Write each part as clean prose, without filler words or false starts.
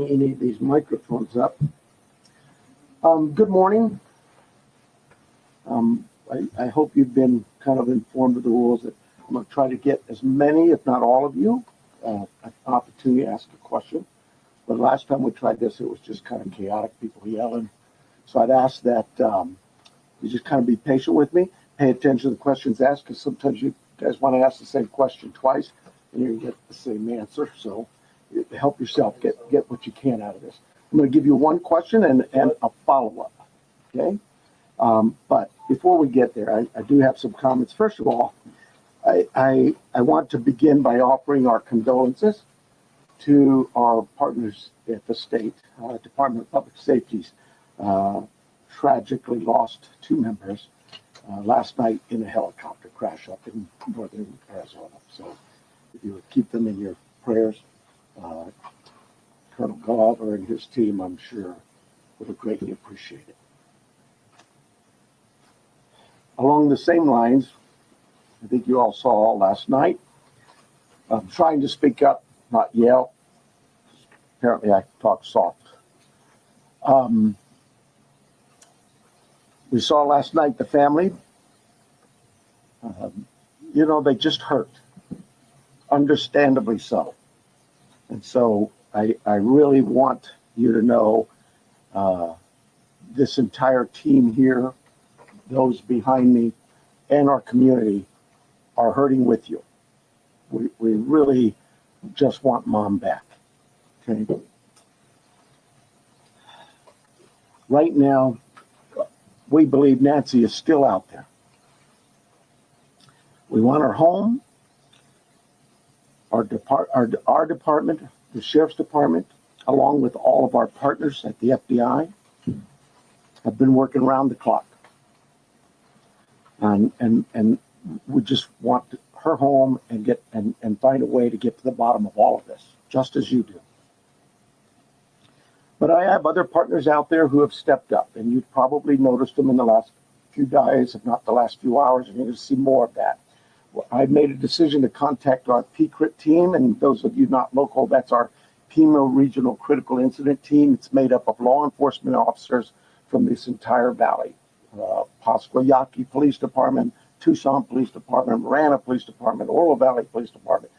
any of these microphones up. Good morning. I hope you've been kind of informed of the rules. That I'm going to try to get as many, if not all of you, an opportunity to ask a question. But last time we tried this, it was just kind of chaotic, people yelling. So I'd ask that you just kind of be patient with me, pay attention to the questions asked, because sometimes you guys want to ask the same question twice, and you get the same answer. So help yourself get what you can out of this. I'm going to give you one question and a follow-up, okay? But before we get there, I do have some comments. First of all, I want to begin by offering our condolences to our partners at the state Department of Public Safety's tragically lost 2 members last night in a helicopter crash up in northern Arizona. So if you would keep them in your prayers, Colonel Glover and his team, I'm sure, would greatly appreciate it. Along the same lines, I think you all saw last night, I'm trying to speak up, not yell. Apparently I talk soft. We saw last night the family, they just hurt, understandably so. And so I really want you to know this entire team here, those behind me, and our community are hurting with you. We really just want Mom back, okay? Right now, we believe Nancy is still out there. We want her home. Our department, the Sheriff's Department, along with all of our partners at the FBI, have been working around the clock. And we just want her home and find a way to get to the bottom of all of this, just as you do. But I have other partners out there who have stepped up, and you've probably noticed them in the last few days, if not the last few hours, and you're going to see more of that. Well, I made a decision to contact our PCRIT team, and those of you not local, that's our Pima Regional Critical Incident Team. It's made up of law enforcement officers from this entire valley. Pasquayaki Police Department, Tucson Police Department, Marana Police Department, Oro Valley Police Department,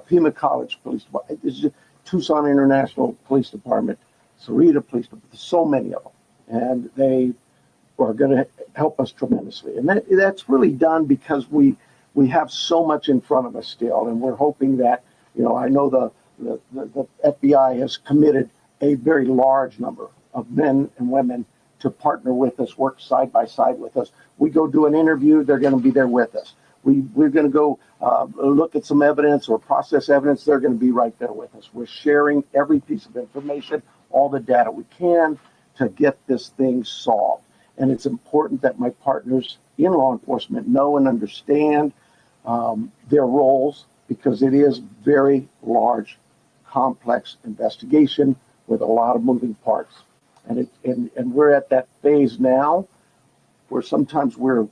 Pima College Police Department, this is Tucson International Police Department, Sarita Police Department, so many of them. And they are going to help us tremendously. And that's really done because we have so much in front of us still, and we're hoping that, I know the FBI has committed a very large number of men and women to partner with us, work side by side with us. We go do an interview, they're going to be there with us. We're going to go look at some evidence or process evidence, they're going to be right there with us. We're sharing every piece of information, all the data we can to get this thing solved. And it's important that my partners in law enforcement know and understand their roles, because it is very large, complex investigation with a lot of moving parts. And we're at that phase now where sometimes we're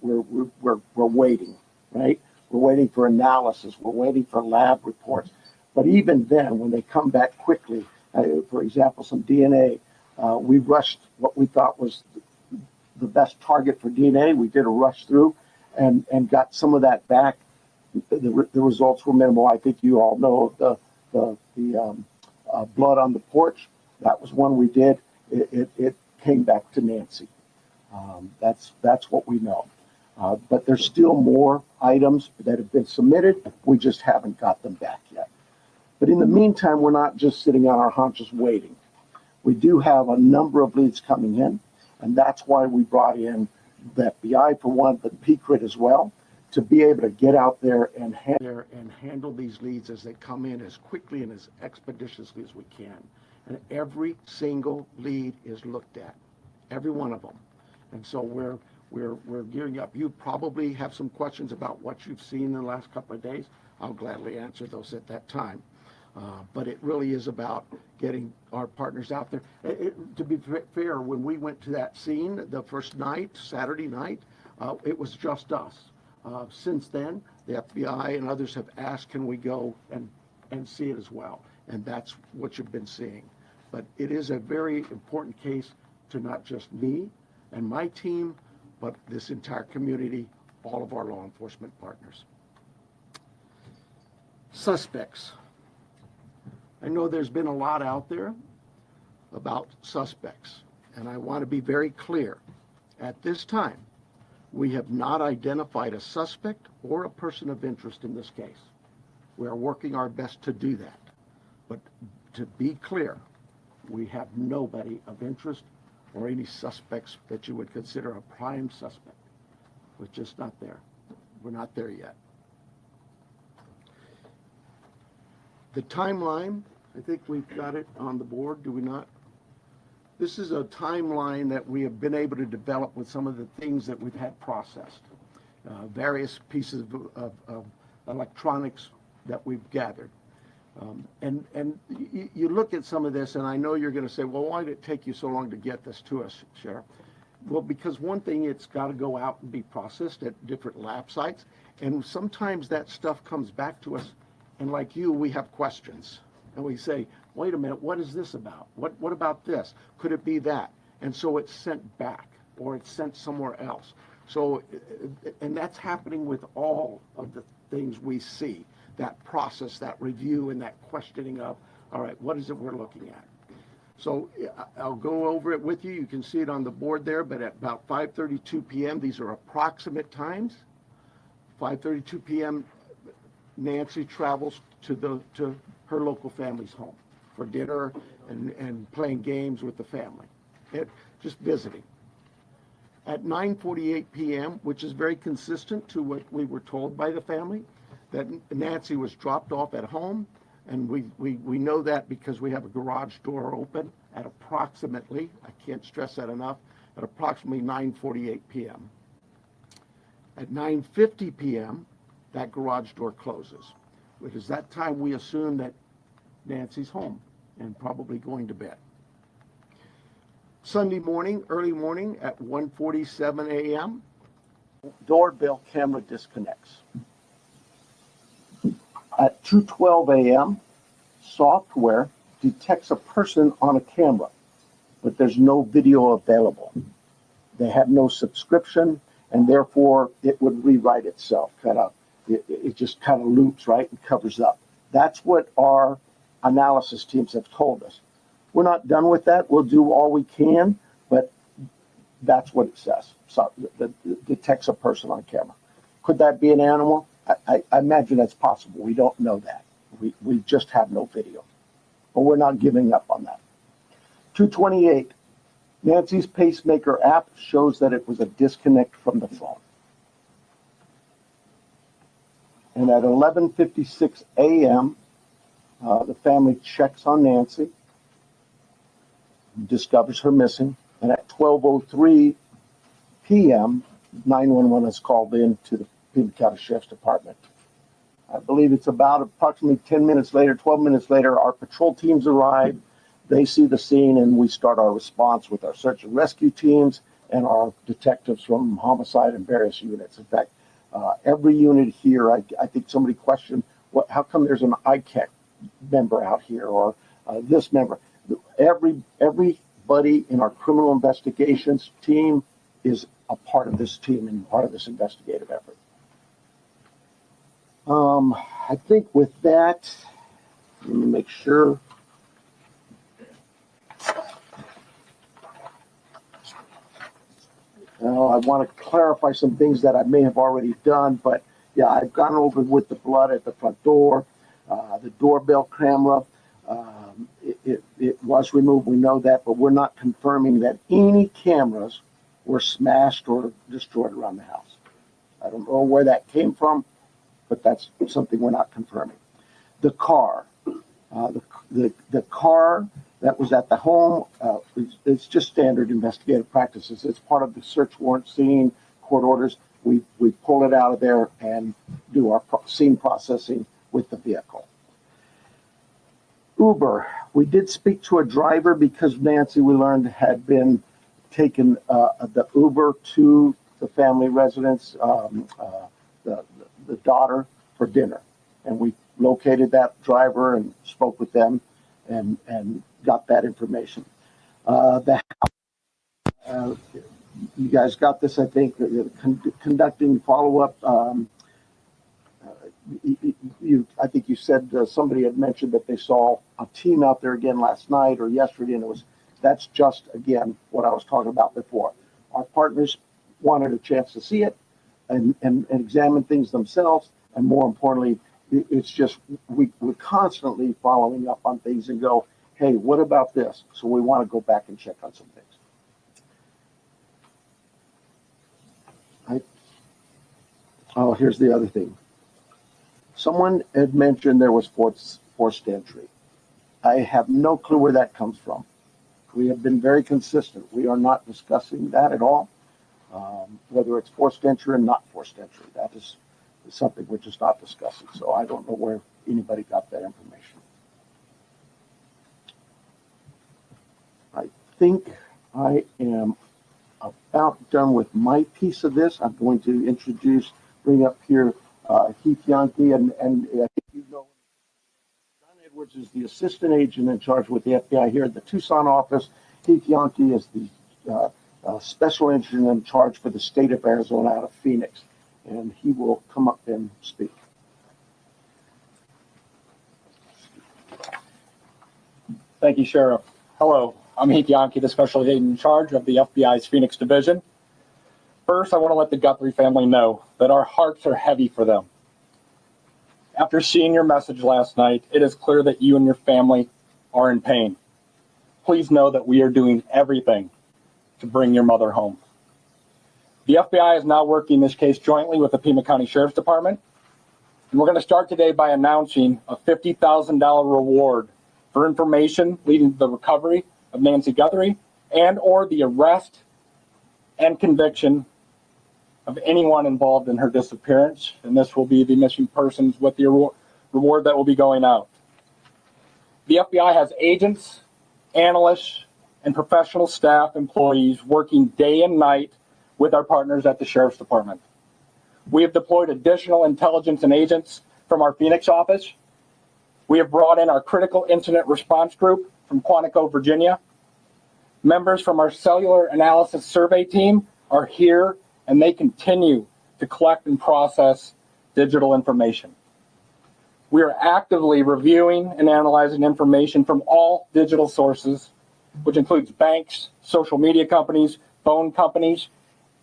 waiting, right? We're waiting for analysis. We're waiting for lab reports. But even then, when they come back quickly, for example, some DNA, we rushed what we thought was the best target for DNA. We did a rush through and got some of that back. The results were minimal. I think you all know the blood on the porch. That was one we did. It came back to Nancy. That's what we know. But there's still more items that have been submitted. We just haven't got them back yet. But in the meantime, we're not just sitting on our haunches waiting. We do have a number of leads coming in, and that's why we brought in the FBI for one, but PCRIT as well, to be able to get out there and handle these leads as they come in as quickly and as expeditiously as we can. And every single lead is looked at, every one of them. And so we're gearing up. You probably have some questions about what you've seen in the last couple of days. I'll gladly answer those at that time. But it really is about getting our partners out there. To be fair, when we went to that scene the first night, Saturday night, it was just us. Since then, the FBI and others have asked, can we go and see it as well? And that's what you've been seeing. But it is a very important case to not just me and my team, but this entire community, all of our law enforcement partners. Suspects. I know there's been a lot out there about suspects, and I want to be very clear. At this time, we have not identified a suspect or a person of interest in this case. We are working our best to do that. But to be clear, we have nobody of interest or any suspects that you would consider a prime suspect. We're just not there. We're not there yet. The timeline, I think we've got it on the board, do we not? This is a timeline that we have been able to develop with some of the things that we've had processed. Various pieces of electronics that we've gathered. And you look at some of this, and I know you're going to say, well, why did it take you so long to get this to us, Sheriff? Well, because one thing, it's got to go out and be processed at different lab sites. And sometimes that stuff comes back to us, and like you, we have questions. And we say, wait a minute, what is this about? What about this? Could it be that? And so it's sent back, or it's sent somewhere else. So, and that's happening with all of the things we see, that process, that review, and that questioning of, all right, what is it we're looking at? So I'll go over it with you. You can see it on the board there, but at about 5:32 p.m., these are approximate times. 5:32 p.m., Nancy travels to her local family's home for dinner and playing games with the family, just visiting. At 9:48 p.m., which is very consistent to what we were told by the family, that Nancy was dropped off at home, and we know that because we have a garage door open at approximately, I can't stress that enough, at approximately 9:48 p.m. At 9:50 p.m., that garage door closes, which is that time we assume that Nancy's home and probably going to bed. Sunday morning, early morning at 1:47 a.m., doorbell camera disconnects. At 2:12 a.m., software detects a person on a camera, but there's no video available. They have no subscription, and therefore it would rewrite itself. It just kind of loops, right, and covers up. That's what our analysis teams have told us. We're not done with that. We'll do all we can, but that's what it says. So it detects a person on camera. Could that be an animal? I imagine that's possible. We don't know that. We just have no video. But we're not giving up on that. 2:28, Nancy's pacemaker app shows that it was a disconnect from the phone. And at 11:56 a.m., the family checks on Nancy, discovers her missing, and at 12:03 p.m., 911 is called in to the Pima County Sheriff's Department. I believe it's about approximately 10 minutes later, 12 minutes later, our patrol teams arrive. They see the scene, and we start our response with our search and rescue teams and our detectives from homicide and various units. In fact, every unit here, I think somebody questioned, how come there's an ICAC member out here, or this member? Everybody in our criminal investigations team is a part of this team and part of this investigative effort. I think with that, let me make sure. I want to clarify some things that I may have already done, but yeah, I've gone over with the blood at the front door, the doorbell camera. It was removed, we know that, but we're not confirming that any cameras were smashed or destroyed around the house. I don't know where that came from, but that's something we're not confirming. The car, the car that was at the home, it's just standard investigative practices. It's part of the search warrant scene, court orders. We pull it out of there and do our scene processing with the vehicle. Uber, we did speak to a driver because Nancy, we learned, had been taken the Uber to the family residence, the daughter, for dinner. And we located that driver and spoke with them and got that information. You guys got this, I think, conducting follow-up. I think you said somebody had mentioned that they saw a team out there again last night or yesterday, and that's just, again, what I was talking about before. Our partners wanted a chance to see it and examine things themselves, and more importantly, it's just we're constantly following up on things and go, hey, what about this? So we want to go back and check on some things. Oh, here's the other thing. Someone had mentioned there was forced entry. I have no clue where that comes from. We have been very consistent. We are not discussing that at all. Whether it's forced entry or not forced entry, that is something we're just not discussing. So I don't know where anybody got that information. I think I am about done with my piece of this. I'm going to bring up here Heath Yankee, and I think you know John Edwards is the assistant agent in charge with the FBI here at the Tucson office. Heath Yankee is the special agent in charge for the state of Arizona out of Phoenix, and he will come up and speak. Thank you, Sheriff. Hello, I'm Heath Yankee, the special agent in charge of the FBI's Phoenix Division. First, I want to let the Guthrie family know that our hearts are heavy for them. After seeing your message last night, it is clear that you and your family are in pain. Please know that we are doing everything to bring your mother home. The FBI is now working this case jointly with the Pima County Sheriff's Department, and we're going to start today by announcing a $50,000 reward for information leading to the recovery of Nancy Guthrie and or the arrest and conviction of anyone involved in her disappearance, and this will be the missing persons with the reward that will be going out. The FBI has agents, analysts, and professional staff employees working day and night with our partners at the Sheriff's Department. We have deployed additional intelligence and agents from our Phoenix office. We have brought in our critical incident response group from Quantico, Virginia. Members from our cellular analysis survey team are here, and they continue to collect and process digital information. We are actively reviewing and analyzing information from all digital sources, which includes banks, social media companies, phone companies,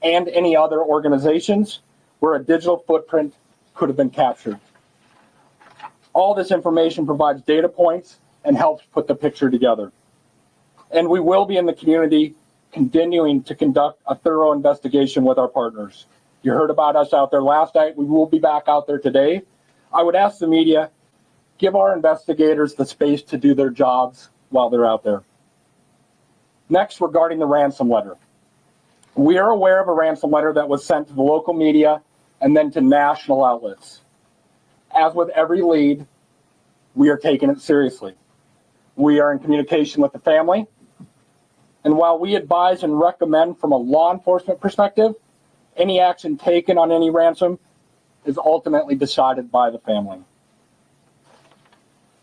and any other organizations where a digital footprint could have been captured. All this information provides data points and helps put the picture together. And we will be in the community continuing to conduct a thorough investigation with our partners. You heard about us out there last night. We will be back out there today. I would ask the media, give our investigators the space to do their jobs while they're out there. Next, regarding the ransom letter. We are aware of a ransom letter that was sent to the local media and then to national outlets. As with every lead, we are taking it seriously. We are in communication with the family. And while we advise and recommend from a law enforcement perspective, any action taken on any ransom is ultimately decided by the family.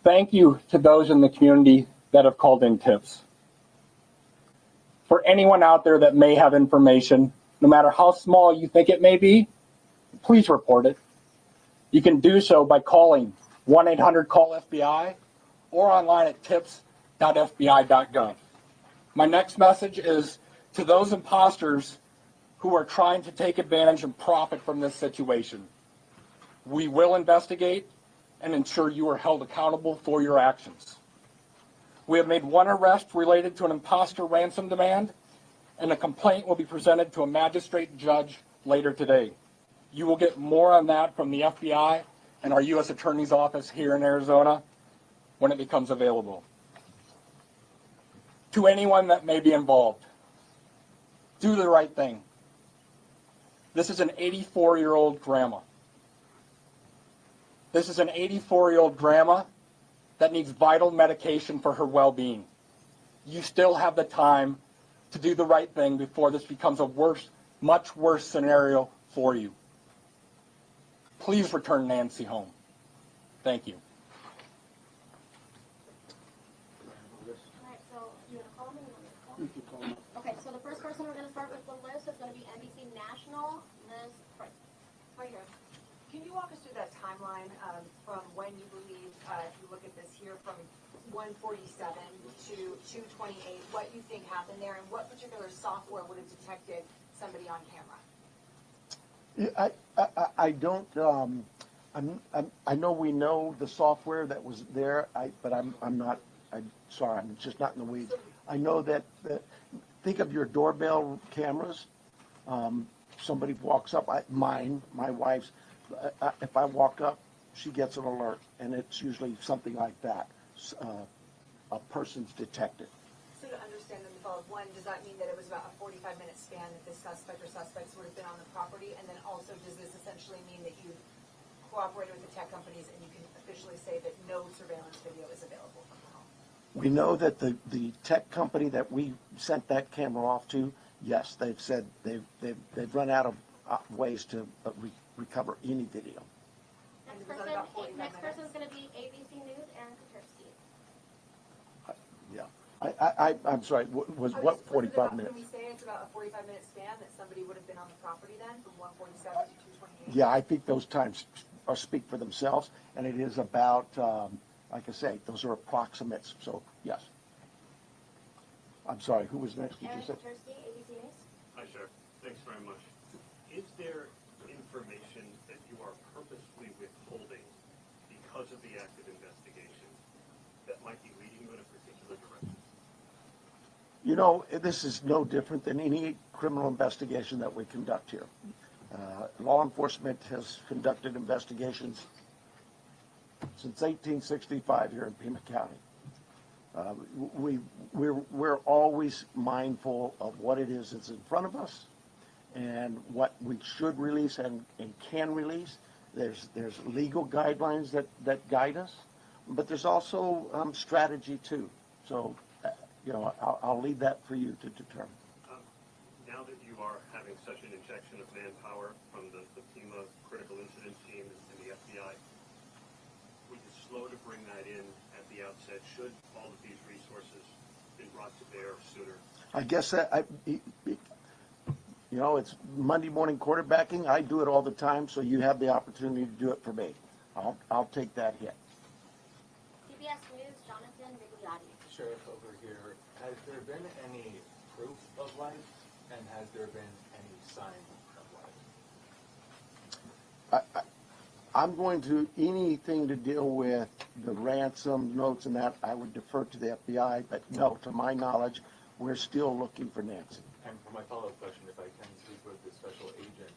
Thank you to those in the community that have called in tips. For anyone out there that may have information, no matter how small you think it may be, please report it. You can do so by calling 1-800-CALL-FBI or online at tips.fbi.gov. My next message is to those imposters who are trying to take advantage and profit from this situation. We will investigate and ensure you are held accountable for your actions. We have made one arrest related to an imposter ransom demand, and a complaint will be presented to a magistrate judge later today. You will get more on that from the FBI and our U.S. Attorney's Office here in Arizona when it becomes available. To anyone that may be involved, do the right thing. This is an 84-year-old grandma. This is an 84-year-old grandma that needs vital medication for her well-being. You still have the time to do the right thing before this becomes a much worse scenario for you. Please return Nancy home. Thank you. Okay, so the first person we're going to start with the list is going to be NBC National, Liz Price. Right here. Can you walk us through that timeline from when you believe, if you look at this here, from 147 to 228, what you think happened there, and what particular software would have detected somebody on camera? I don't. I know we know the software that was there. But I'm not. I'm sorry. I'm just not in the weeds. I know that. Think of your doorbell cameras. Somebody walks up. My wife's. If I walk up, she gets an alert, and it's usually something like that. A person's detected. So to understand the follow-up, one, does that mean that it was about a 45-minute span that the suspect or suspects would have been on the property? And then also, does this essentially mean that you cooperated with the tech companies and you can officially say that no surveillance video is available from the home? We know that the tech company that we sent that camera off to, yes, they've said they've run out of ways to recover any video. Next person is going to be ABC News, Aaron Katersky. Yeah, I'm sorry. Was what 45 minutes? Can we say it's about a 45-minute span that somebody would have been on the property then, from 147 to 228? Yeah, I think those times speak for themselves, and it is about, like I say, those are approximates. So yes. I'm sorry. Who was next? Did Aaron you say? Katersky, ABC News. Hi, Sheriff. Thanks very much. Is there information that you are purposely withholding because of the active investigation that might be leading you in a particular direction? You know, this is no different than any criminal investigation that we conduct here. Law enforcement has conducted investigations since 1865 here in Pima County. We're always mindful of what it is that's in front of us and what we should release and can release. There's legal guidelines that guide us, but there's also strategy too. So, I'll leave that for you to determine. Now that you are having such an injection of manpower from the Pima critical incident team and the FBI, were you slow to bring that in at the outset? Should all of these resources been brought to bear sooner? I guess it's Monday morning quarterbacking. I do it all the time, so you have the opportunity to do it for me. I'll take that hit. CBS News, Jonathan Vigliotti. Sheriff, over here, has there been any proof of life, and has there been any sign of life? I'm going to, anything to deal with the ransom notes and that, I would defer to the FBI, but no, to my knowledge, we're still looking for Nancy. And for my follow-up question, if I can speak with the special agent,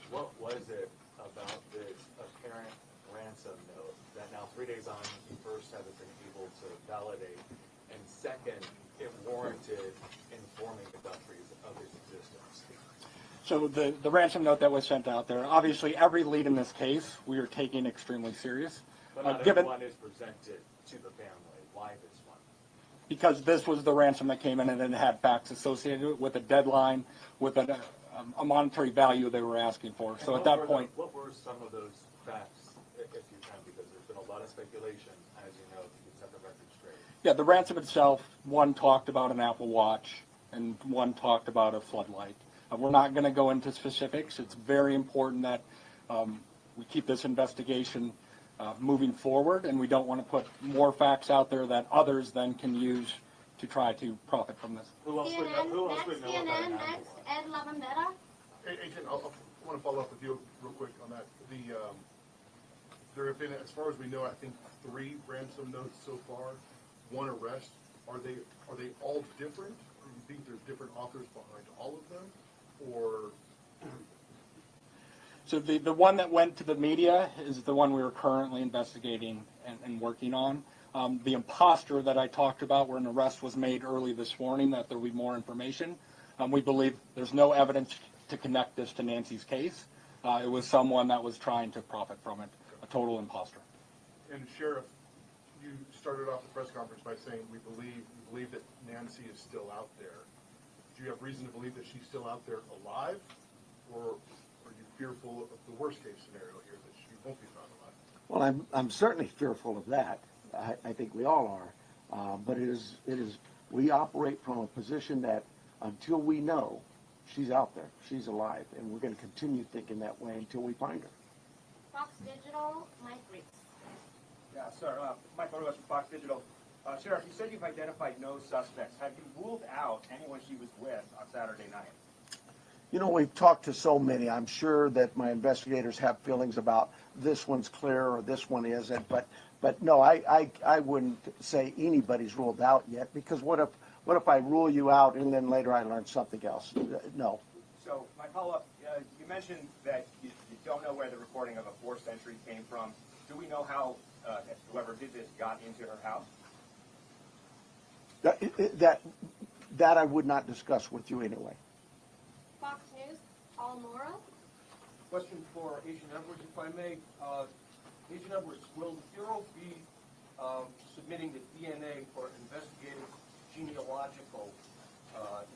what was it about this apparent ransom note that now 3 days on, you first haven't been able to validate, and second, it warranted informing the Guthries of his existence? So the ransom note that was sent out there, obviously every lead in this case we are taking extremely serious. But not given, everyone is presented to the family. Why this one? because this was the ransom that came in and it had facts associated with a deadline, with a monetary value they were asking for. So at that point, what were some of those facts, if you can, because there's been a lot of speculation, as you know, if you can set the record straight. yeah, the ransom itself, one talked about an Apple Watch and one talked about a floodlight. We're not going to go into specifics. It's very important that we keep this investigation moving forward, and we don't want to put more facts out there that others then can use to try to profit from this. Who else would know about an CNN, Apple next, Ed Lavandera. Agent, I want to follow up with you real quick on that. There have been, as far as we know, I think 3 ransom notes so far, 1 arrest. Are they all different? Or you think there's different authors behind all of them? Or So the one that went to the media is the one we are currently investigating and working on. The imposter that I talked about, where an arrest was made early this morning, that there will be more information. We believe there's no evidence to connect this to Nancy's case. It was someone that was trying to profit from it, a total imposter. and Sheriff, you started off the press conference by saying we believe that Nancy is still out there. Do you have reason to believe that she's still out there alive, or are you fearful of the worst case scenario here, that she won't be found alive? Well, I'm certainly fearful of that. I think we all are. But it is We operate from a position that until we know she's out there, she's alive, and we're going to continue thinking that way until we find her. Fox Digital, Mike Reese. Yeah, sir. Mike Rose from Fox Digital. Sheriff, you said you've identified no suspects. Have you ruled out anyone she was with on Saturday night? You know, we've talked to so many. I'm sure that my investigators have feelings about this one's clear or this one isn't. But no, I wouldn't say anybody's ruled out yet, because what if I rule you out and then later I learn something else? No. So my follow-up, you mentioned that you don't know where the recording of a forced entry came from. Do we know how whoever did this got into her house? That I would not discuss with you anyway. Fox News, Paul Morrow. Question for Agent Edwards, if I may. Agent Edwards, will the Bureau be submitting the DNA for investigative genealogical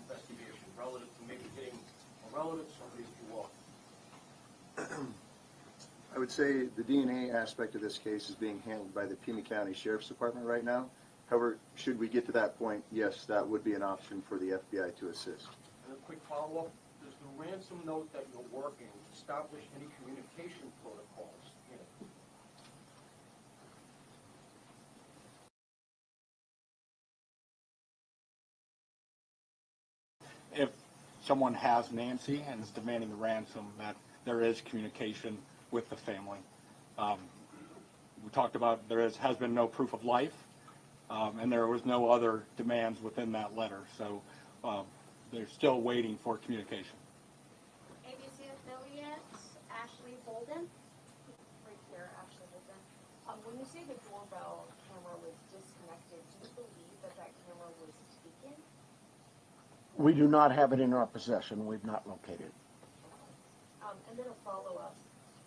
investigation relative to maybe getting a relative, somebody who walked? I would say the DNA aspect of this case is being handled by the Pima County Sheriff's Department right now. However, should we get to that point, yes, that would be an option for the FBI to assist. And a quick follow-up, does the ransom note that you're working establish any communication protocols in it? If someone has Nancy and is demanding a ransom, that there is communication with the family. We talked about has been no proof of life, and there was no other demands within that letter. So they're still waiting for communication. ABC affiliate, Ashley Holden. Right here, Ashley Holden. When you say the doorbell camera was disconnected, do you believe that that camera was taken? We do not have it in our possession. We've not located it. And then a follow-up.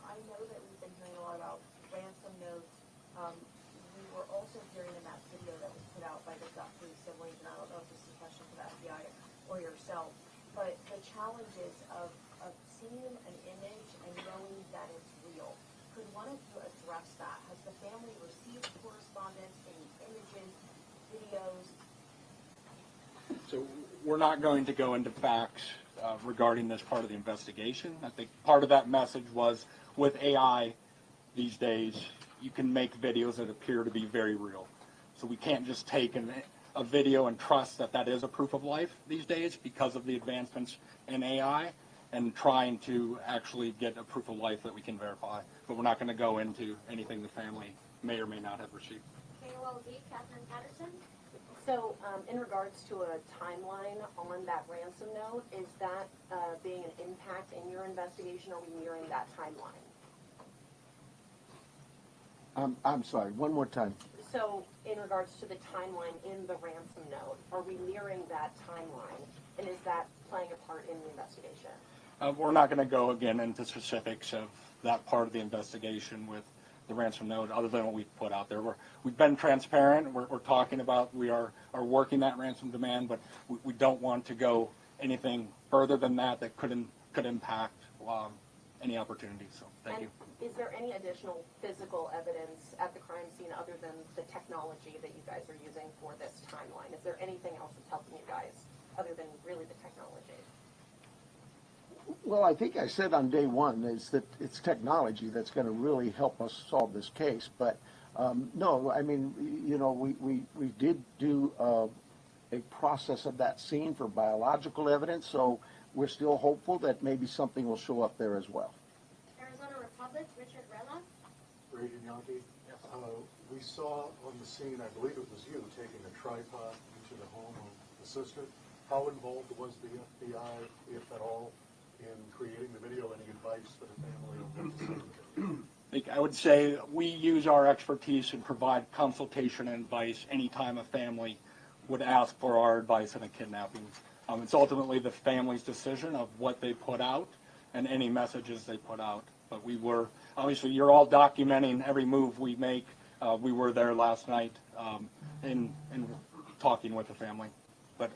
I know that we've been hearing a lot about ransom notes. We were also hearing in that video that was put out by the Guthrie siblings, and I don't know if this is a question for the FBI or yourself, but the challenges of seeing an image and knowing that it's real. Could one of you address that? Has the family received correspondence, any images, videos? So we're not going to go into facts regarding this part of the investigation. I think part of that message was, with AI these days, you can make videos that appear to be very real. So we can't just take a video and trust that that is a proof of life these days because of the advancements in AI and trying to actually get a proof of life that we can verify. But we're not going to go into anything the family may or may not have received. KOLD, Catherine Patterson. So, in regards to a timeline on that ransom note, is that being an impact in your investigation? Are we nearing that timeline? I'm sorry, one more time. So, in regards to the timeline in the ransom note, are we nearing that timeline? And is that playing a part in the investigation? We're not going to go again into specifics of that part of the investigation with the ransom note, other than what we've put out there. We've been transparent. We're talking about we are working that ransom demand, but we don't want to go anything further than that could impact any opportunities. So thank you. Is there any additional physical evidence at the crime scene other than the technology that you guys are using for this timeline? Is there anything else that's helping you guys other than really the technology? Well, I think I said on day one is that it's technology that's going to really help us solve this case. But no, I mean, you know, we did do a process of that scene for biological evidence, so we're still hopeful that maybe something will show up there as well. Arizona Republic, Richard Rella. Agent Yankee? Yes. We saw on the scene, I believe it was you, taking a tripod into the home of the sister. How involved was the FBI, if at all, in creating the video? Any advice for the family on what to say? I would say we use our expertise and provide consultation and advice anytime a family would ask for our advice in a kidnapping. It's ultimately the family's decision of what they put out and any messages they put out. But we were, obviously, you're all documenting every move we make. We were there last night in talking with the family. But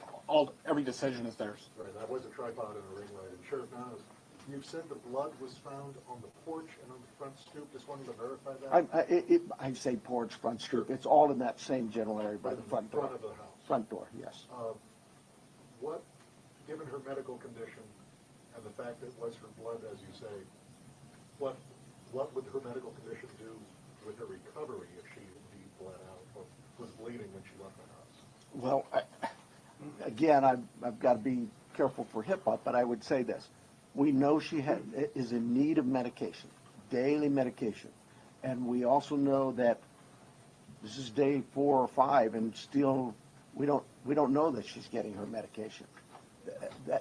every decision is theirs. Right, that was a tripod and a ring light. And Sheriff Niles, you said the blood was found on the porch and on the front stoop. Just wanted to verify that. I say porch, front stoop. It's all in that same general area by the front door. Front of the house. Front door, yes. What, given her medical condition and the fact that it was her blood, as you say, what would her medical condition do with her recovery if she indeed bled out or was bleeding when she left the house? Well, again, I've got to be careful for HIPAA, but I would say this. We know she is in need of medication, daily medication. And we also know that this is day 4 or 5, and still we don't know that she's getting her medication.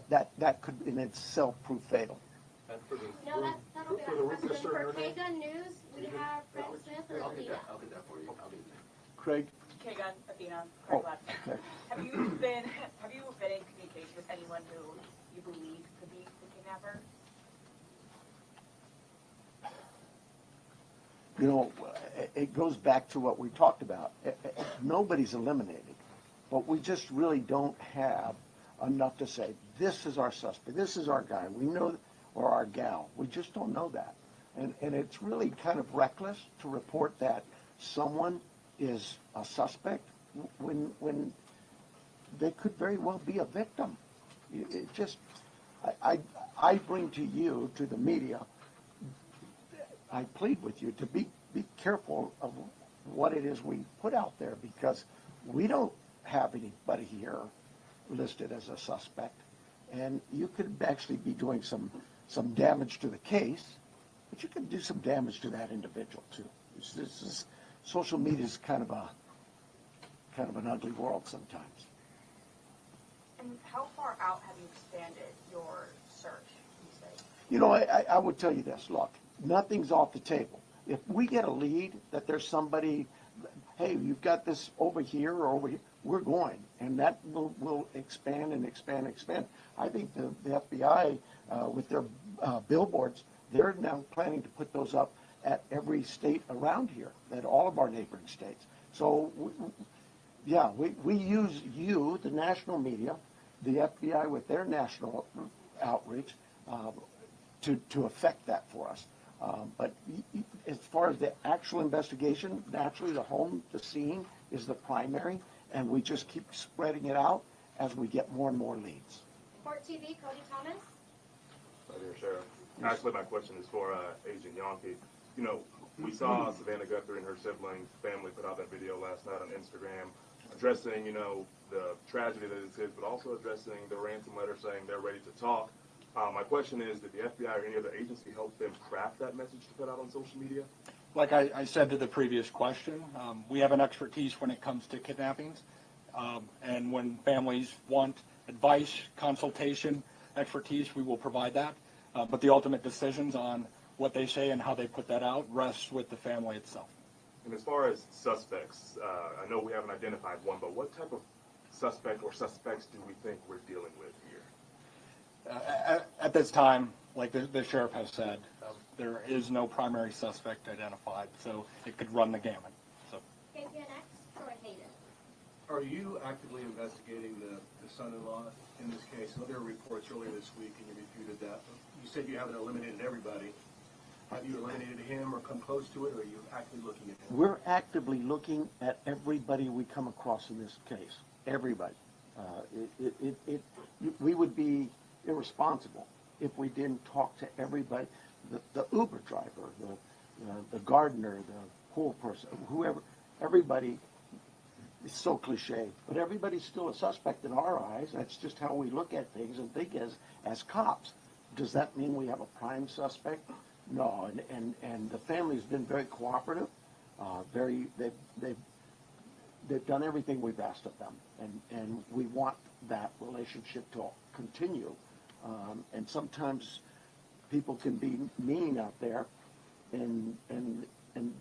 That could in itself prove fatal. And for the No, that'll be for the our question. Rufus For Turner name? KGUN News, we have Fred Smith and I'll get Alita. that. I'll get that for you. I'll get that. Craig? Kagan, Athena, Oh, Craig Lodge. okay. Have you been in communication with anyone who you believe could be the kidnapper? You know, it goes back to what we talked about. Nobody's eliminated, but we just really don't have enough to say, this is our suspect, this is our guy, we know, or our gal. We just don't know that. And it's really kind of reckless to report that someone is a suspect when they could very well be a victim. It just, I bring to you, to the media, I plead with you to be careful of what it is we put out there, because we don't have anybody here listed as a suspect, and you could actually be doing some damage to the case, but you can do some damage to that individual too. Social media is kind of an ugly world sometimes. And how far out have you expanded your search, you say? You know, I would tell you this, look, nothing's off the table. If we get a lead that there's somebody, hey, you've got this over here or over here, we're going, and that will expand and expand and expand. I think the FBI, with their billboards, they're now planning to put those up at every state around here, at all of our neighboring states. So, we use you, the national media, the FBI with their national outreach, to affect that for us. But as far as the actual investigation, naturally the scene is the primary, and we just keep spreading it out as we get more and more leads. Court TV, Cody Thomas. Hi there, Sheriff. Actually, my question is for Agent Yankee. You know, we saw Savannah Guthrie and her siblings' family put out that video last night on Instagram addressing, you know, the tragedy that it is, but also addressing the ransom letter saying they're ready to talk. My question is, did the FBI or any other agency help them craft that message to put out on social media? Like I said to the previous question, we have an expertise when it comes to kidnappings. And when families want advice, consultation, expertise, we will provide that. But the ultimate decisions on what they say and how they put that out rests with the family itself. And as far as suspects, I know we haven't identified one, but what type of suspect or suspects do we think we're dealing with here? At this time, like the sheriff has said, there is no primary suspect identified, so it could run the gamut. So, KPNX, Troy Hayden. Are you actively investigating the son-in-law in this case? There were reports earlier this week, and you refuted that. You said you haven't eliminated everybody. Have you eliminated him or come close to it, or are you actively looking at him? We're actively looking at everybody we come across in this case. Everybody. We would be irresponsible if we didn't talk to everybody. The Uber driver, the gardener, the pool person, whoever, everybody. It's so cliche, but everybody's still a suspect in our eyes. That's just how we look at things and think as cops. Does that mean we have a prime suspect? No, and the family's been very cooperative. They've done everything we've asked of them, and we want that relationship to continue. And sometimes people can be mean out there, and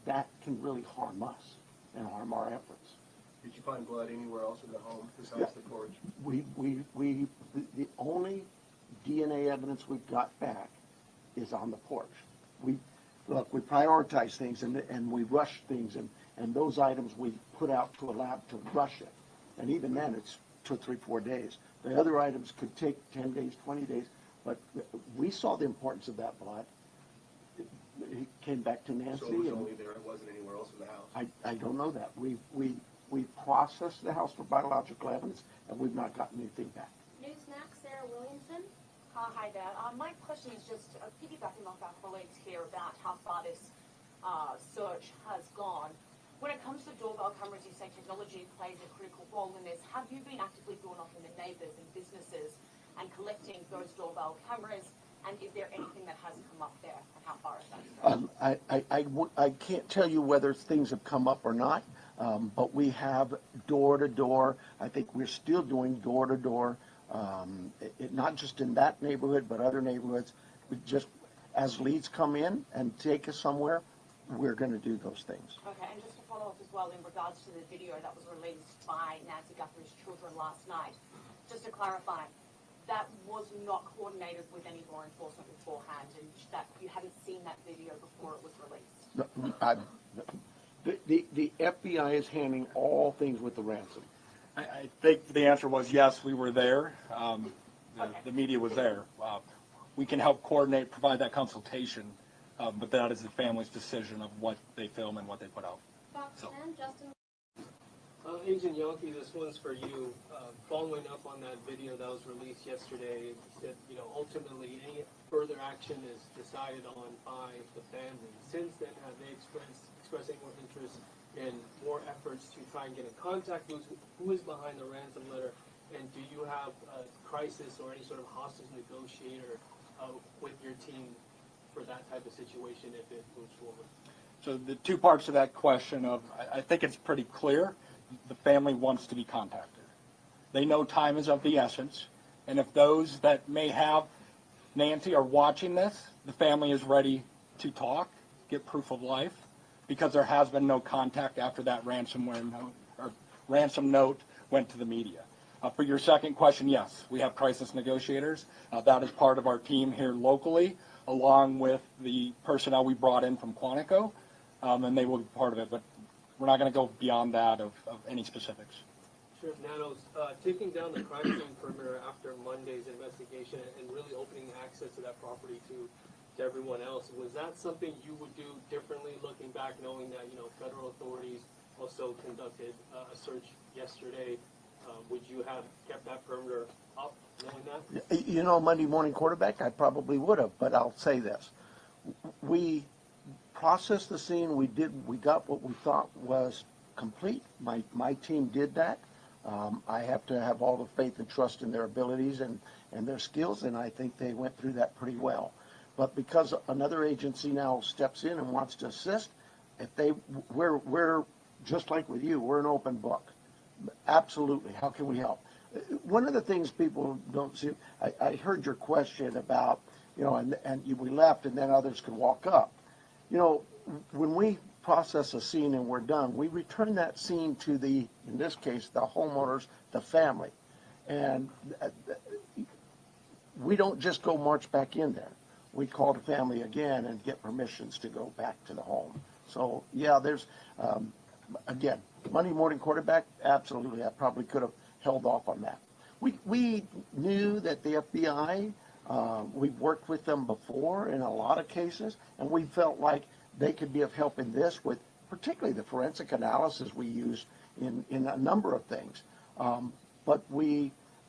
that can really harm us and harm our efforts. Did you find blood anywhere else in the home besides the porch? The only DNA evidence we've got back is on the porch. We prioritize things and we rush things, and those items we put out to a lab to rush it. And even then, it's 2, 3, 4 days. The other items could take 10 days, 20 days, but we saw the importance of that blood. It came back to Nancy. So it was only there, it wasn't anywhere else in the house? I don't know that. we processed the house for biological evidence, and we've not gotten anything back. Newsmax, Sarah Williamson. Hi there. My question is just piggybacking off our colleagues here about how far this search has gone. When it comes to doorbell cameras, you say technology plays a critical role in this. Have you been actively going off in the neighbours and businesses and collecting those doorbell cameras? And is there anything that has come up there, and how far is that? I can't tell you whether things have come up or not, but we have door-to-door. I think we're still doing door-to-door, not just in that neighborhood, but other neighborhoods. We just, as leads come in and take us somewhere, we're going to do those things. Okay, and just to follow up as well in regards to the video that was released by Nancy Guthrie's children last night, just to clarify, that was not coordinated with any law enforcement beforehand, and that you hadn't seen that video before it was released? The FBI is handling all things with the ransom. I think the answer was yes, we were there. The media was there. We can help coordinate, provide that consultation, but that is the family's decision of what they film and what they put out. Fox 10, Justin. Agent Yonke, this one's for you. Following up on that video that was released yesterday, that ultimately any further action is decided on by the family. Since then, have they expressed any more interest in more efforts to try and get in contact with who is behind the ransom letter? And do you have a crisis or any sort of hostage negotiator with your team for that type of situation if it moves forward? So the two parts of that question I think it's pretty clear. The family wants to be contacted. They know time is of the essence, and if those that may have Nancy are watching this, the family is ready to talk, get proof of life, because there has been no contact after that ransom note went to the media. For your second question, yes, we have crisis negotiators. That is part of our team here locally, along with the personnel we brought in from Quantico, and they will be part of it. But we're not going to go beyond that of any specifics. Sheriff Nanos, taking down the crime scene perimeter after Monday's investigation and really opening access to that property to everyone else, was that something you would do differently looking back, knowing that federal authorities also conducted a search yesterday? Would you have kept that perimeter up, knowing that? Monday morning quarterback, I probably would have, but I'll say this. We processed the scene. We got what we thought was complete. My team did that. I have to have all the faith and trust in their abilities and their skills, and I think they went through that pretty well. But because another agency now steps in and wants to assist, we're just like with you, we're an open book. Absolutely. How can we help? One of the things people don't see, I heard your question about, we left and then others could walk up. When we process a scene and we're done, we return that scene to in this case, the homeowners, the family. And we don't just go march back in there. We call the family again and get permissions to go back to the home. So, yeah, there's, again, Monday morning quarterback, absolutely. I probably could have held off on that. We knew that the FBI, we've worked with them before in a lot of cases, and we felt like they could be of help in this with particularly the forensic analysis we use in a number of things. But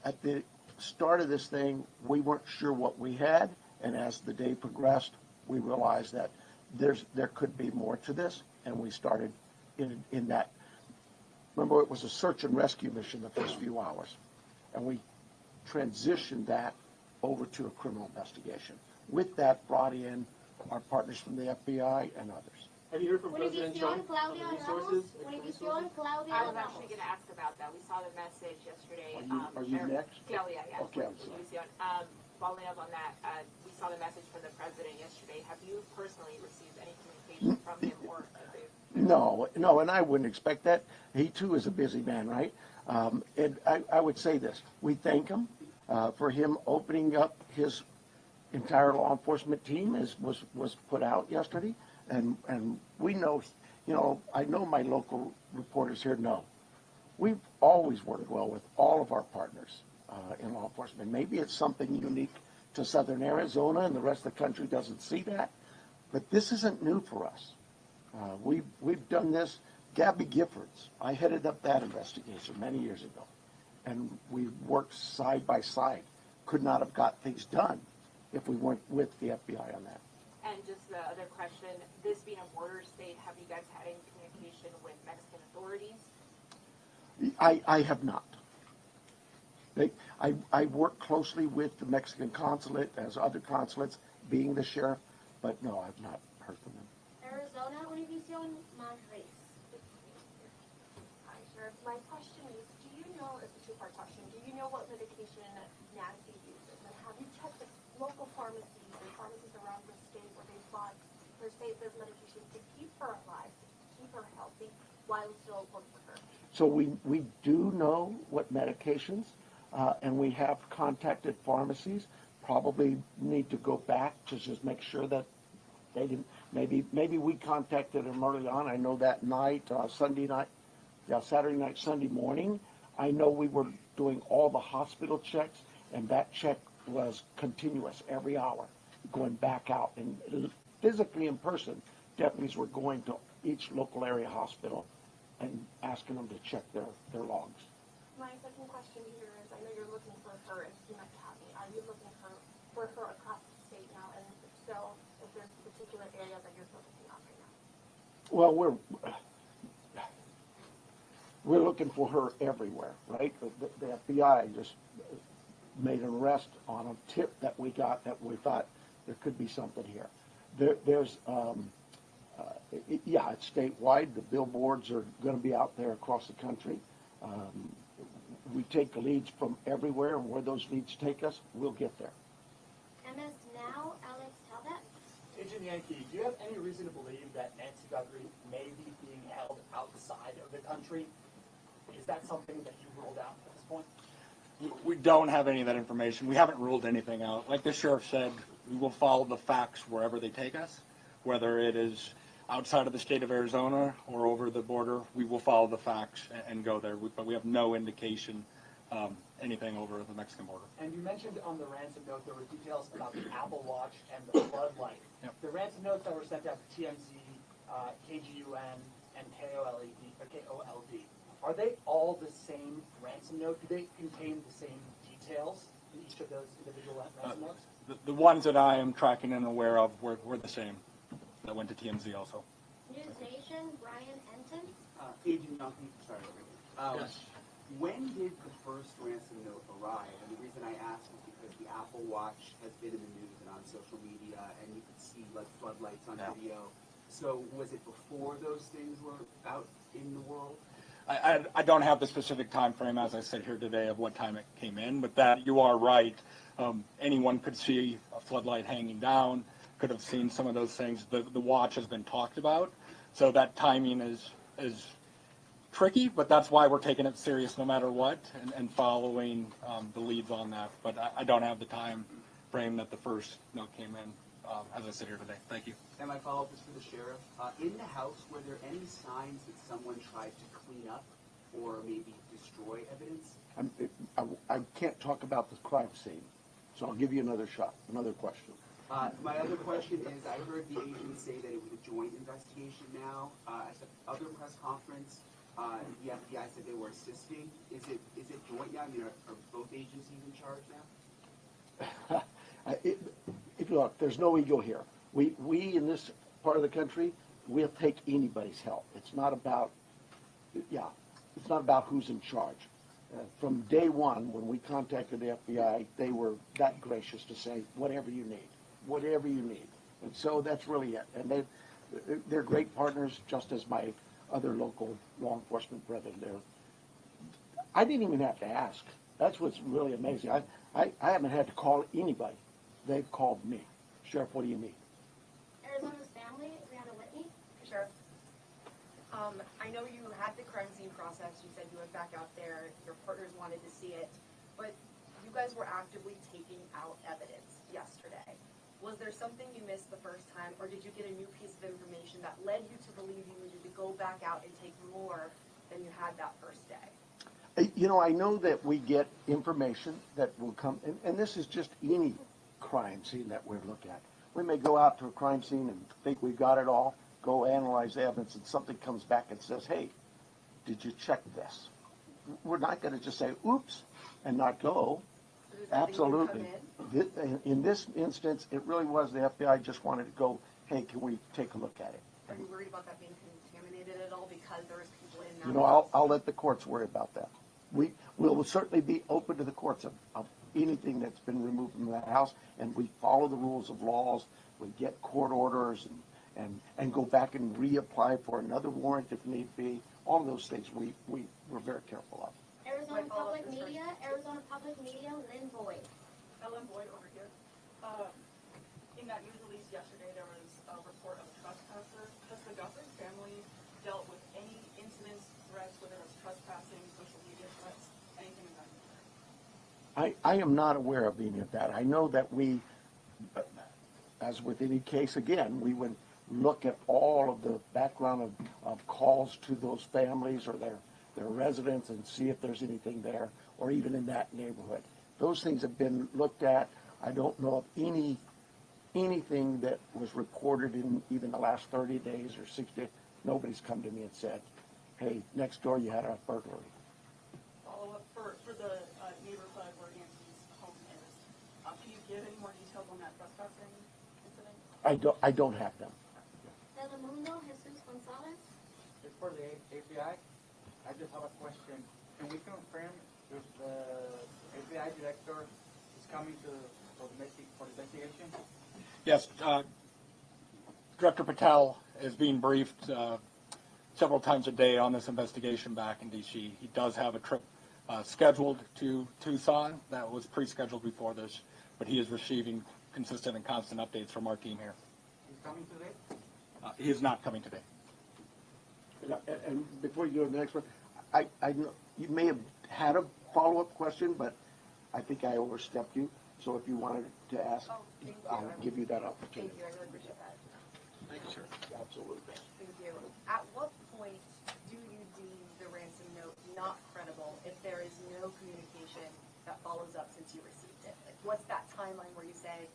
at the start of this thing, we weren't sure what we had, and as the day progressed, we realized that there could be more to this, and we started in that. Remember, it was a search and rescue mission the first few hours, and we transitioned that over to a criminal investigation. With that, brought in our partners from the FBI and others. Have you heard from President Trump on the resources? I was actually going to ask about that. We saw the message yesterday. Are you next? Claudia, yes. Okay, I'm sorry. Following up on that, we saw the message from the president yesterday. Have you personally received any communication from him or? No, and I wouldn't expect that. He too is a busy man, right? And I would say this: we thank him for him opening up his entire law enforcement team was put out yesterday, and we know, I know my local reporters here know we've always worked well with all of our partners in law enforcement. Maybe it's something unique to Southern Arizona and the rest of the country doesn't see that, but this isn't new for us. We've done this Gabby Giffords, I headed up that investigation many years ago, and we worked side by side. Could not have got things done if we weren't with the FBI on that. And just the other question, this being a border state, have you guys had any communication with Mexican authorities? I have not. I work closely with the Mexican consulate as other consulates, being the sheriff, but no, I've not heard from them. Arizona, Univision, Madrid. Hi, Sheriff. My question is, do you know, it's a two-part question, do you know what medication Nancy uses? And have you checked the local pharmacies and pharmacies around the state where they bought her state this medication to keep her alive, to keep her healthy, while still working with her? So we do know what medications, and we have contacted pharmacies. Probably need to go back to just make sure that they didn't, maybe we contacted them early on. I know that night, Saturday night, Sunday morning, I know we were doing all the hospital checks, and that check was continuous every hour, going back out. And physically in person, deputies were going to each local area hospital and asking them to check their logs. My second question here is, I know you're looking for her in Pima County. Are you looking for her across the state now? And if so, if there's a particular area that you're focusing on right now? Well, we're looking for her everywhere, right? The FBI just made an arrest on a tip that we got that we thought there could be something here. It's statewide. The billboards are going to be out there across the country. We take leads from everywhere, and where those leads take us, we'll get there. MS Now, Alex Talbot. Agent Yankee, do you have any reason to believe that Nancy Guthrie may be being held outside of the country? Is that something that you ruled out at this point? We don't have any of that information. We haven't ruled anything out. Like the sheriff said, we will follow the facts wherever they take us, whether it is outside of the state of Arizona or over the border. We will follow the facts and go there, but we have no indication anything over the Mexican border. And you mentioned on the ransom note there were details about the Apple Watch and the floodlight. Yep. The ransom notes that were sent out to TMZ, KGUN, and KOLD, are they all the same ransom note? Do they contain the same details in each of those individual ransom notes? The ones that I am tracking and aware of were the same. That went to TMZ also. News Nation, Brian Enton. Agent Yankee, sorry. Yes. When did the first ransom note arrive? And the reason I ask is because the Apple Watch has been in the news and on social media, and you could see like floodlights on video. So was it before those things were out in the world? I don't have the specific time frame, as I said here today, of what time it came in, but that you are right. Anyone could see a floodlight hanging down, could have seen some of those things. The watch has been talked about, so that timing is tricky, but that's why we're taking it serious no matter what and following the leads on that. But I don't have the time frame that the first note came in as I sit here today. Thank you. And my follow-up is for the sheriff. In the house, were there any signs that someone tried to clean up or maybe destroy evidence? I can't talk about the crime scene, so I'll give you another shot, another question. My other question is, I heard the agent say that it was a joint investigation now. At the other press conference, the FBI said they were assisting. Is it joint now? I mean, are both agencies in charge now? Look, there's no ego here. We in this part of the country, we'll take anybody's help. It's not about who's in charge. From day one, when we contacted the FBI, they were that gracious to say, whatever you need. And so that's really it. And they're great partners, just as my other local law enforcement brethren there. I didn't even have to ask. That's what's really amazing. I haven't had to call anybody. They've called me. Sheriff, what do you need? Arizona's family, Brianna Whitney. Sure. I know you had the crime scene process. You said you went back out there. Your partners wanted to see it. But you guys were actively taking out evidence yesterday. Was there something you missed the first time, or did you get a new piece of information that led you to believe you needed to go back out and take more than you had that first day? I know that we get information that will come, and this is just any crime scene that we look at. We may go out to a crime scene and think we've got it all, go analyze the evidence and something comes back and says, hey, did you check this? We're not going to just say, oops, and not go. Absolutely. In this instance, it really was the FBI just wanted to go, hey, can we take a look at it? Are you worried about that being contaminated at all because there was people in that? You know, I'll let the courts worry about that. We will certainly be open to the courts of anything that's been removed from that house, and we follow the rules of laws. We get court orders and go back and reapply for another warrant if need be. All of those things we're very careful of. Arizona Public Media, Lynn Boyd. Ellen Boyd over here. In that news release yesterday, there was a report of a trespasser. Has the Guthrie family dealt with any incidents, threats, whether it's trespassing, social media threats, anything of that nature? I am not aware of any of that. I know that we, as with any case, again, we would look at all of the background of calls to those families or their residents and see if there's anything there, or even in that neighborhood. Those things have been looked at. I don't know of anything that was reported in even the last 30 days or 60. Nobody's come to me and said, hey, next door you had a burglary. Follow up for the neighborhood where Nancy's home is. Can you give any more details on that trespassing incident? I don't have them. Telemundo, Jesus Gonzalez. It's for the FBI. I just have a question. Can we confirm if the FBI director is coming for the investigation? Yes, Director Patel is being briefed several times a day on this investigation back in D.C. He does have a trip scheduled to Tucson that was pre-scheduled before this, but he is receiving consistent and constant updates from our team here. He's coming today? He is not coming today. And before you go to the next one, I know you may have had a follow-up question, but I think I overstepped you. So if you wanted to ask, I'll give you that opportunity. Thank you, I really appreciate that. Thank you, sir. Absolutely. Thank you. At what point do you deem the ransom note not credible if there is no communication that follows up since you received it? Like, what's that timeline where you say,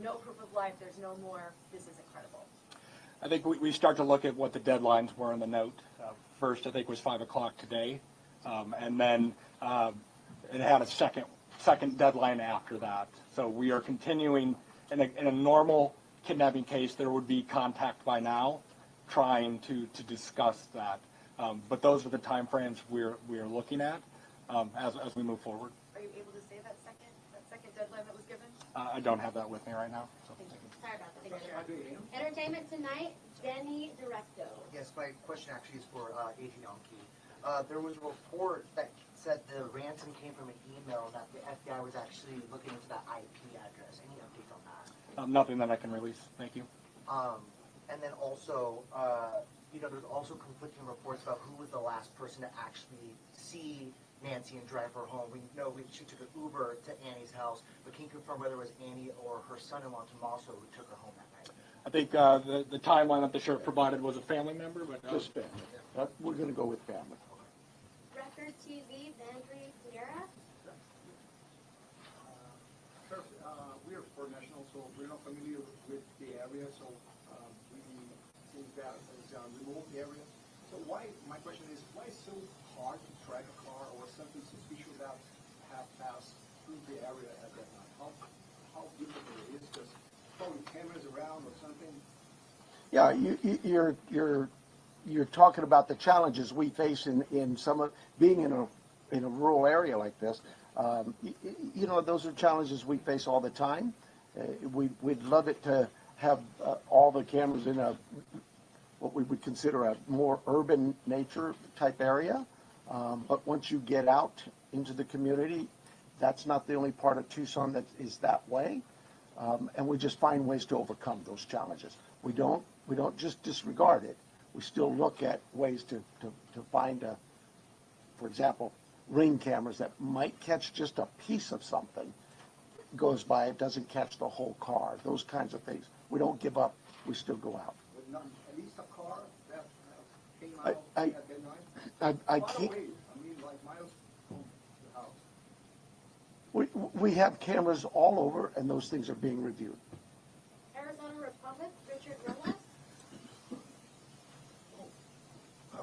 no proof of life, there's no more, this isn't credible? I think we start to look at what the deadlines were in the note. First, I think, was 5 o'clock today, and then it had a second deadline after that. So we are continuing. In a normal kidnapping case, there would be contact by now, trying to discuss that. But those are the timeframes we're looking at as we move forward. Are you able to say that second deadline that was given? I don't have that with me right now. So. Thank you. Sorry about that. Entertainment Tonight, Danny Directo. Yes, my question actually is for Agent Yonke. There was a report that said the ransom came from an email that the FBI was actually looking into that IP address. Any updates on that? Nothing that I can release. Thank you. And then also, there's also conflicting reports about who was the last person to actually see Nancy and drive her home. We know she took an Uber to Annie's house, but can you confirm whether it was Annie or her son-in-law Tommaso who took her home that night? I think the timeline that the sheriff provided was a family member, but just family. We're going to go with family. Record TV, Vandry Guerra. Sir, we are sport national, so we're not familiar with the area, so we think that is a remote area. So my question is, why is it so hard to track a car or something suspicious that have passed through the area at that time? How difficult it is, just throwing cameras around or something? Yeah, you're talking about the challenges we face in some of being in a rural area like this. Those are challenges we face all the time. We'd love it to have all the cameras in what we would consider a more urban nature type area. But once you get out into the community, that's not the only part of Tucson that is that way. And we just find ways to overcome those challenges. We don't just disregard it. We still look at ways to find, for example, ring cameras that might catch just a piece of something. Goes by, it doesn't catch the whole car. Those kinds of things. We don't give up. We still go out. But not at least a car that came out at midnight? I Far can't. away, like miles from the house. We have cameras all over, and those things are being reviewed. Arizona Republic, Richard Rojas.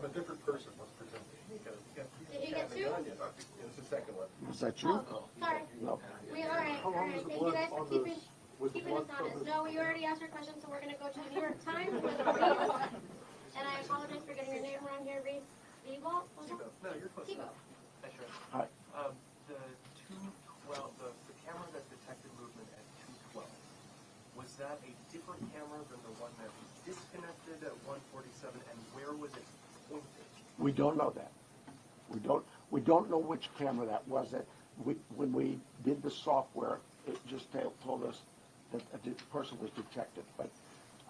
I'm a different person, let's pretend. Did you get two? It's the second one. Was that you? Oh, sorry. No. How long is the Thank you blood guys for on keeping, this? Was the keeping us blood from honest. the? No, you already asked your question, so we're gonna go to the New York Times with Reese. And I apologize for getting your name wrong here, Reese. Tebow? No, you're close. Tebow. Hi, sure. Hi. The 212, the camera that detected movement at 212, was that a different camera than the one that was disconnected at 147, and where was it pointed? We don't know that. We don't know which camera that was. When we did the software, it just told us that a person was detected, but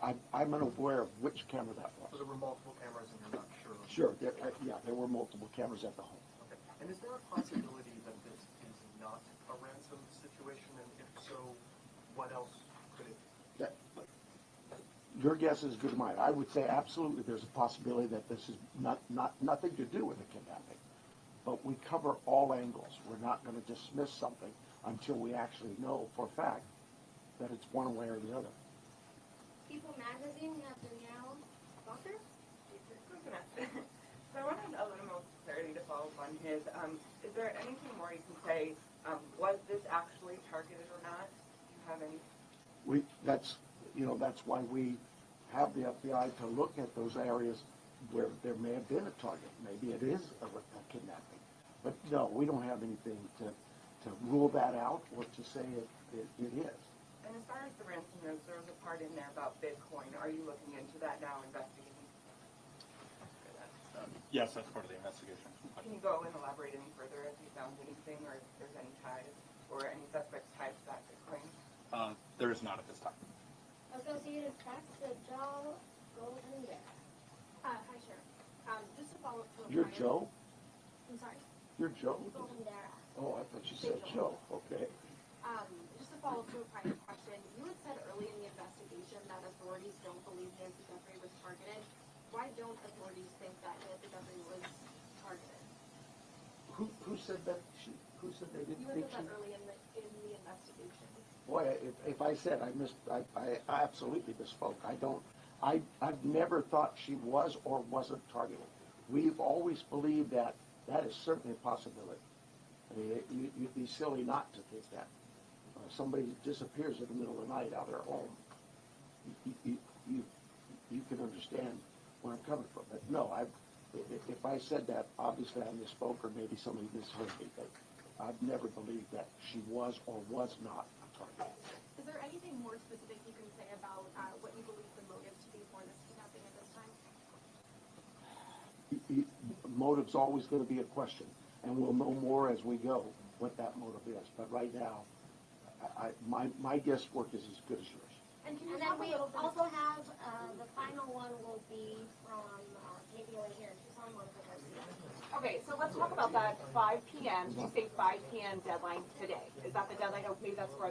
I'm unaware of which camera that So was. there were multiple cameras and you're not sure? Sure, there were multiple cameras at the home. Okay. And is there a possibility that this is not a ransom situation, and if so, what else could it be? Your guess is as good as mine. I would say absolutely there's a possibility that this is nothing to do with the kidnapping. But we cover all angles. We're not going to dismiss something until we actually know for a fact that it's one way or the other. People Magazine, you have Danielle Walker? So I wanted a little more clarity to follow up on his. Is there anything more you can say? Was this actually targeted or not? Do you have any? That's why we have the FBI to look at those areas where there may have been a target. Maybe it is a kidnapping. But no, we don't have anything to rule that out or to say it is. And as far as the ransom notes, there was a part in there about Bitcoin. Are you looking into that now, investigating? Yes, that's part of the investigation. Can you go and elaborate any further if you found anything, or if there's any ties, or any suspects tied to that Bitcoin? There is not at this time. Associated Press, Joe Goldenberg. Hi, Sheriff. Just to follow up to a You're prior- Joe? I'm sorry? You're Joe? Goldendera. Oh, I thought you said Joe. Okay. Just to follow up to a prior question, you had said early in the investigation that authorities don't believe Nancy Guthrie was targeted. Why don't authorities think that Nancy Guthrie was targeted? Who said that? Who said they didn't You had think said she? that early in the investigation. Boy, if I said I absolutely misspoke. I've never thought she was or wasn't targeted. We've always believed that is certainly a possibility. I mean, you'd be silly not to think that. Somebody disappears in the middle of the night out of their home. You can understand where I'm coming from. But no, if I said that, obviously I misspoke or maybe somebody misheard me. But I've never believed that she was or was not targeted. Is there anything more specific you can say about what you believe the motive to be for this kidnapping at this time? Motive's always going to be a question, and we'll know more as we go what that motive is. But right now, my guesswork is as good as yours. And then we also have, the final one will be from KBOA here in Tucson, Monica Garcia. Okay, so let's talk about that 5 p.m. You say 5 p.m. deadline today. Is that the deadline? Oh, maybe that's for